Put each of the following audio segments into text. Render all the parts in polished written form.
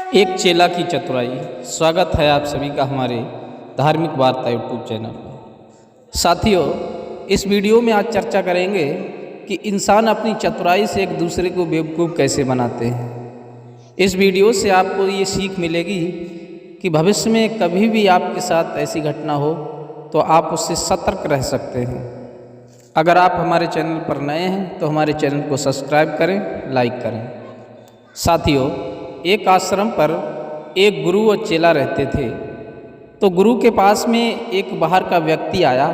एक चेला की चतुराई। स्वागत है आप सभी का हमारे धार्मिक वार्ता यूट्यूब चैनल पर। साथियों, इस वीडियो में आज चर्चा करेंगे कि इंसान अपनी चतुराई से एक दूसरे को बेवकूफ़ कैसे बनाते हैं। इस वीडियो से आपको ये सीख मिलेगी कि भविष्य में कभी भी आपके साथ ऐसी घटना हो तो आप उससे सतर्क रह सकते हैं। अगर आप हमारे चैनल पर नए हैं तो हमारे चैनल को सब्सक्राइब करें, लाइक करें। साथियों, एक आश्रम पर एक गुरु और चेला रहते थे। तो गुरु के पास में एक बाहर का व्यक्ति आया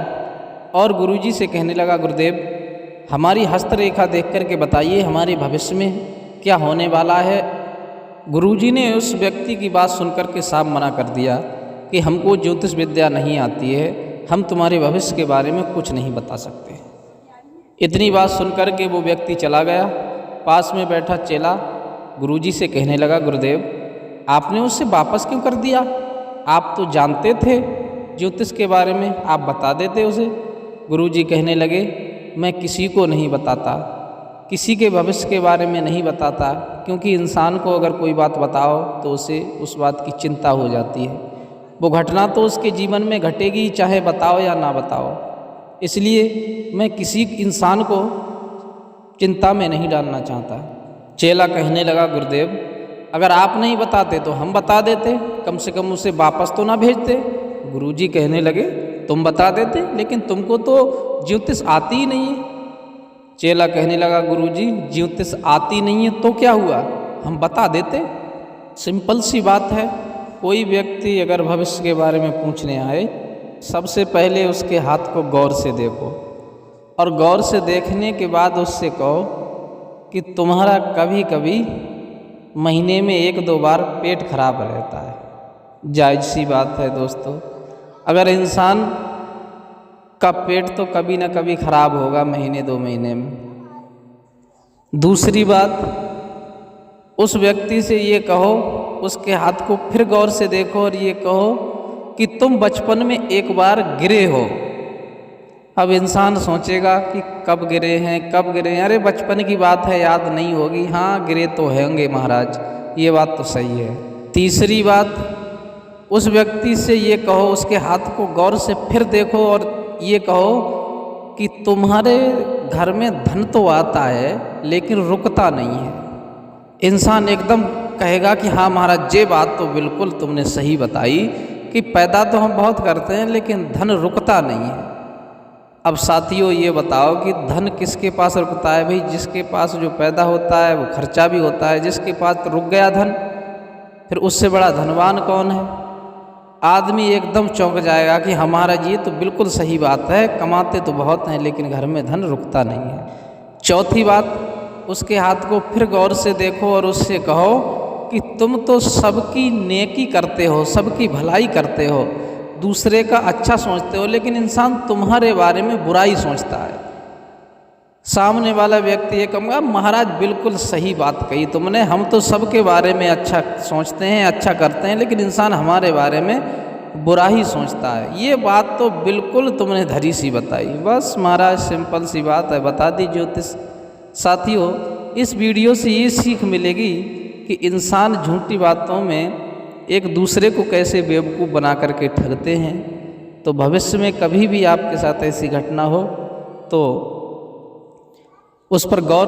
और गुरुजी से कहने लगा, गुरुदेव, हमारी हस्तरेखा देख कर के बताइए हमारे भविष्य में क्या होने वाला है। गुरुजी ने उस व्यक्ति की बात सुनकर के साफ मना कर दिया कि हमको ज्योतिष विद्या नहीं आती है, हम तुम्हारे भविष्य के बारे में कुछ नहीं बता सकते। इतनी बात सुनकर के वो व्यक्ति चला गया। पास में बैठा चेला गुरुजी से कहने लगा, गुरुदेव, आपने उससे वापस क्यों कर दिया? आप तो जानते थे ज्योतिष के बारे में, आप बता देते उसे। गुरुजी कहने लगे, मैं किसी को नहीं बताता, किसी के भविष्य के बारे में नहीं बताता, क्योंकि इंसान को अगर कोई बात बताओ तो उसे उस बात की चिंता हो जाती है। वो घटना तो उसके जीवन में घटेगी, चाहे बताओ या ना बताओ। इसलिए मैं किसी इंसान को चिंता में नहीं डालना चाहता। चेला कहने लगा, गुरुदेव, अगर आप नहीं बताते तो हम बता देते, कम से कम उसे वापस तो ना भेजते। गुरुजी कहने लगे, तुम बता देते, लेकिन तुमको तो ज्योतिष आती ही नहीं है। चेला कहने लगा, गुरुजी, ज्योतिष आती नहीं है तो क्या हुआ, हम बता देते। सिंपल सी बात है, कोई व्यक्ति अगर भविष्य के बारे में पूछने आए, सबसे पहले उसके हाथ को गौर से देखो और गौर से देखने के बाद उससे कहो कि तुम्हारा कभी कभी महीने में 1-2 बार पेट खराब रहता है। जायज़ सी बात है दोस्तों, अगर इंसान का पेट तो कभी ना कभी खराब होगा महीने 2 महीने में। दूसरी बात, उस व्यक्ति से ये कहो, उसके हाथ को फिर गौर से देखो और ये कहो कि तुम बचपन में एक बार गिरे हो। अब इंसान सोचेगा कि कब गिरे हैं, कब गिरे हैं, अरे बचपन की बात है, याद नहीं होगी। हाँ, गिरे तो होंगे महाराज, ये बात तो सही है। तीसरी बात, उस व्यक्ति से ये कहो, उसके हाथ को गौर से फिर देखो और ये कहो कि तुम्हारे घर में धन तो आता है लेकिन रुकता नहीं है। इंसान एकदम कहेगा कि हाँ महाराज, ये बात तो बिल्कुल तुमने सही बताई कि पैदा तो हम बहुत करते हैं लेकिन धन रुकता नहीं है। अब साथियों, ये बताओ कि धन किसके पास रुकता है? भाई, जिसके पास जो पैदा होता है वो खर्चा भी होता है। जिसके पास रुक गया धन, फिर उससे बड़ा धनवान कौन है? आदमी एकदम चौंक जाएगा कि हमारा ये तो बिल्कुल सही बात है, कमाते तो बहुत हैं लेकिन घर में धन रुकता नहीं है। चौथी बात, उसके हाथ को फिर गौर से देखो और उससे कहो कि तुम तो सबकी नेकी करते हो, सबकी भलाई करते हो, दूसरे का अच्छा सोचते हो, लेकिन इंसान तुम्हारे बारे में बुराई सोचता है। सामने वाला व्यक्ति ये कहूँगा, महाराज बिल्कुल सही बात कही तुमने, हम तो सबके बारे में अच्छा सोचते हैं, अच्छा करते हैं, लेकिन इंसान हमारे बारे में बुरा ही सोचता है। ये बात तो बिल्कुल तुमने धरी सी बताई। बस महाराज, सिंपल सी बात है, बता दी ज्योतिष। साथियों, इस वीडियो से ये सीख मिलेगी कि इंसान झूठी बातों में एक दूसरे को कैसे बेवकूफ़ बना करके ठगते हैं। तो भविष्य में कभी भी आपके साथ ऐसी घटना हो तो उस पर गौर